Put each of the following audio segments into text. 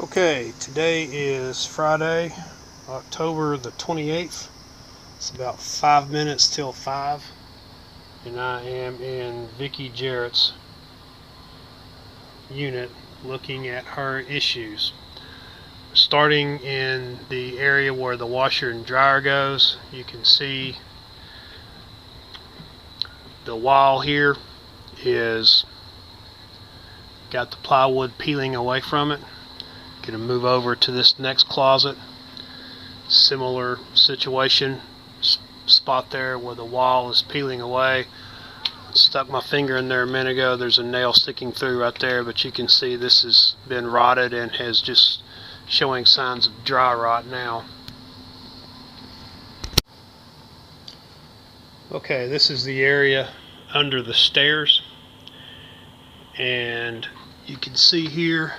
Okay, today is Friday, October the 28th. It's about 5 minutes till 5, and I am in Vicki Jarrett's unit looking at her issues. Starting in the area where the washer and dryer goes, you can see the wall here is got the plywood peeling away from it. Going to move over to this next closet. Similar situation, spot there where the wall is peeling away. Stuck my finger in there a minute ago. There's a nail sticking through right there, but you can see this has been rotted and has just showing signs of dry rot now. Okay, this is the area under the stairs, and you can see here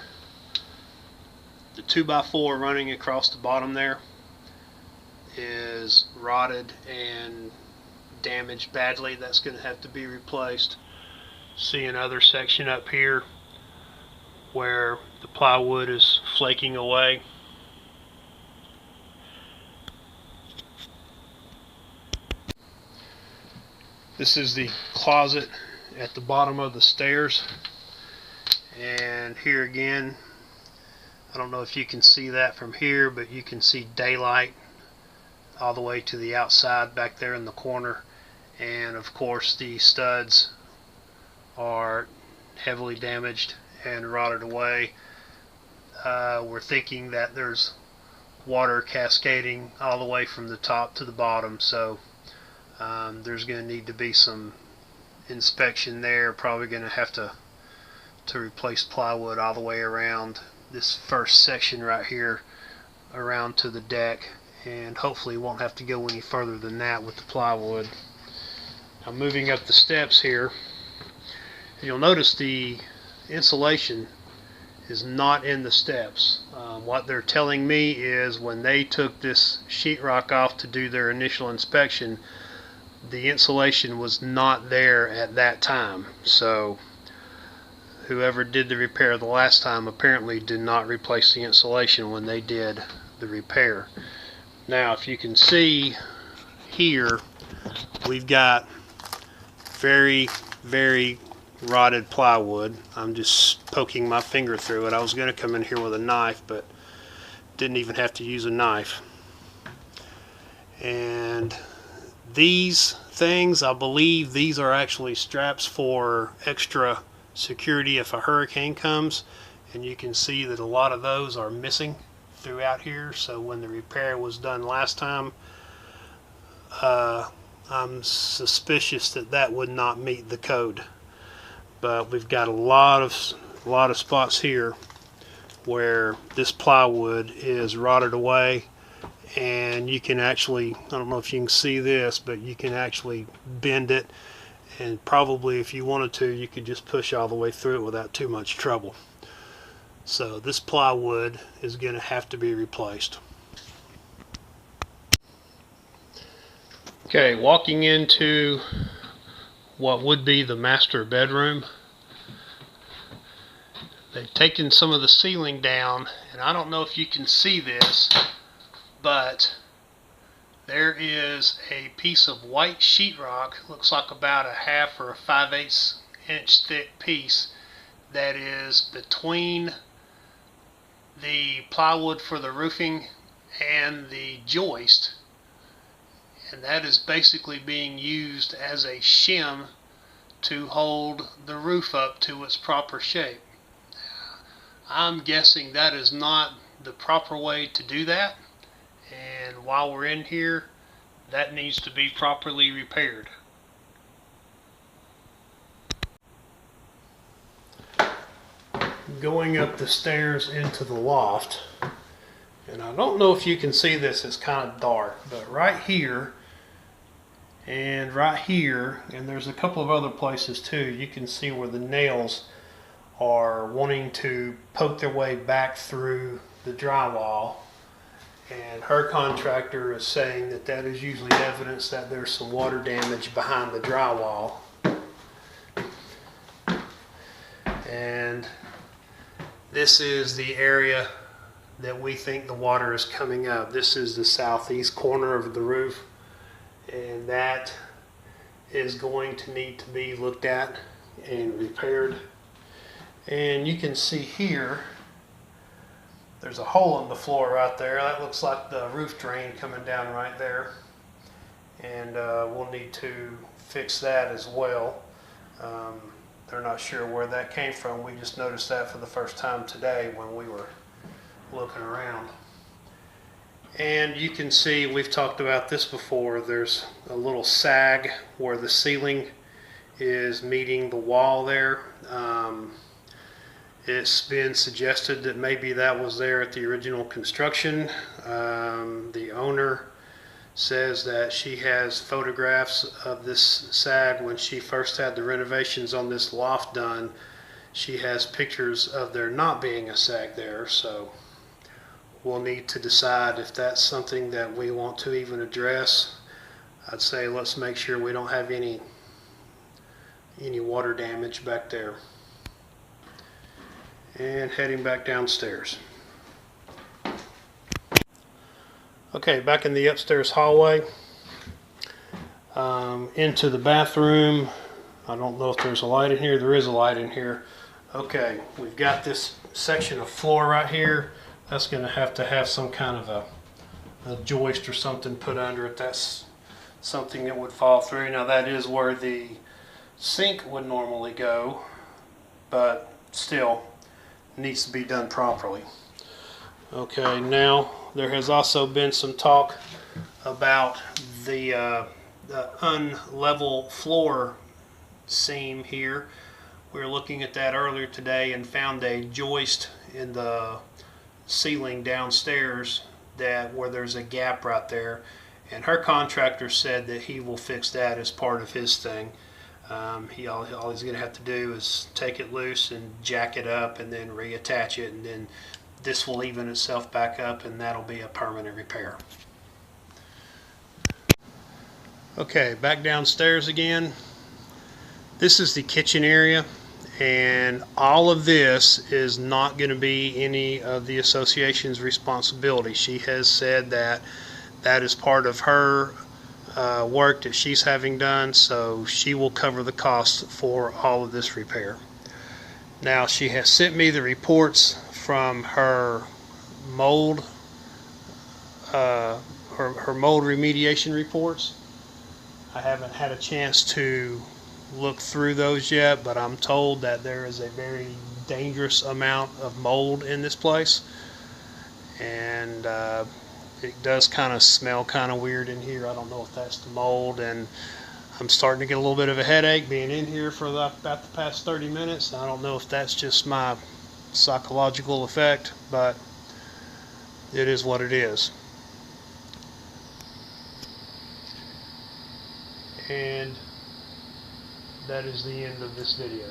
the 2x4 running across the bottom there is rotted and damaged badly. That's going to have to be replaced. See another section up here where the plywood is flaking away. This is the closet at the bottom of the stairs, and here again, I don't know if you can see that from here, but you can see daylight all the way to the outside back there in the corner. And of course the studs are heavily damaged and rotted away. We're thinking that there's water cascading all the way from the top to the bottom, so there's going to need to be some inspection there. Probably going to have to replace plywood all the way around this first section right here around to the deck, and hopefully won't have to go any further than that with the plywood. Now moving up the steps here, you'll notice the insulation is not in the steps. What they're telling me is when they took this sheetrock off to do their initial inspection, the insulation was not there at that time. So whoever did the repair the last time apparently did not replace the insulation when they did the repair. Now if you can see here, we've got very rotted plywood. I'm just poking my finger through it. I was going to come in here with a knife, but didn't even have to use a knife. And these things, I believe these are actually straps for extra security if a hurricane comes, and you can see that a lot of those are missing throughout here. So when the repair was done last time, I'm suspicious that that would not meet the code. But we've got a lot of spots here where this plywood is rotted away, and you can actually, I don't know if you can see this, but you can actually bend it, and probably if you wanted to, you could just push all the way through it without too much trouble. So this plywood is going to have to be replaced. Okay, walking into what would be the master bedroom. They've taken some of the ceiling down, and I don't know if you can see this, but there is a piece of white sheetrock, looks like about a 1/2 or a 5/8 inch thick piece, that is between the plywood for the roofing and the joist, and that is basically being used as a shim to hold the roof up to its proper shape. I'm guessing that is not the proper way to do that, and while we're in here, that needs to be properly repaired. Going up the stairs into the loft, and I don't know if you can see this, it's kind of dark, but right here and right here, and there's a couple of other places too, you can see where the nails are wanting to poke their way back through the drywall, and her contractor is saying that that is usually evidence that there's some water damage behind the drywall. And this is the area that we think the water is coming up. This is the southeast corner of the roof, and that is going to need to be looked at and repaired. And you can see here there's a hole in the floor right there. That looks like the roof drain coming down right there, and we'll need to fix that as well. They're not sure where that came from. We just noticed that for the first time today when we were looking around. And you can see, we've talked about this before, there's a little sag where the ceiling is meeting the wall there. It's been suggested that maybe that was there at the original construction. The owner says that she has photographs of this sag when she first had the renovations on this loft done. She has pictures of there not being a sag there, so we'll need to decide if that's something that we want to even address. I'd say let's make sure we don't have any water damage back there. And heading back downstairs. Okay, back in the upstairs hallway, into the bathroom. I don't know if there's a light in here. There is a light in here. Okay, we've got this section of floor right here. That's going to have some kind of a joist or something put under it. That's something that would fall through. Now that is where the sink would normally go, but still needs to be done properly. Okay, now there has also been some talk about the unlevel floor seam here. We were looking at that earlier today and found a joist in the ceiling downstairs where there's a gap right there, and her contractor said that he will fix that as part of his thing. All he's going to have to do is take it loose and jack it up and then reattach it, and then this will even itself back up, and that'll be a permanent repair. Okay, back downstairs again. This is the kitchen area, and all of this is not going to be any of the association's responsibility. She has said that that is part of her work that she's having done, so she will cover the cost for all of this repair. Now, she has sent me the reports from her mold her mold remediation reports. I haven't had a chance to look through those yet, but I'm told that there is a very dangerous amount of mold in this place, and it does kind of smell kind of weird in here. I don't know if that's the mold, and I'm starting to get a little bit of a headache being in here for about the past 30 minutes. I don't know if that's just my psychological effect, but it is what it is. And that is the end of this video.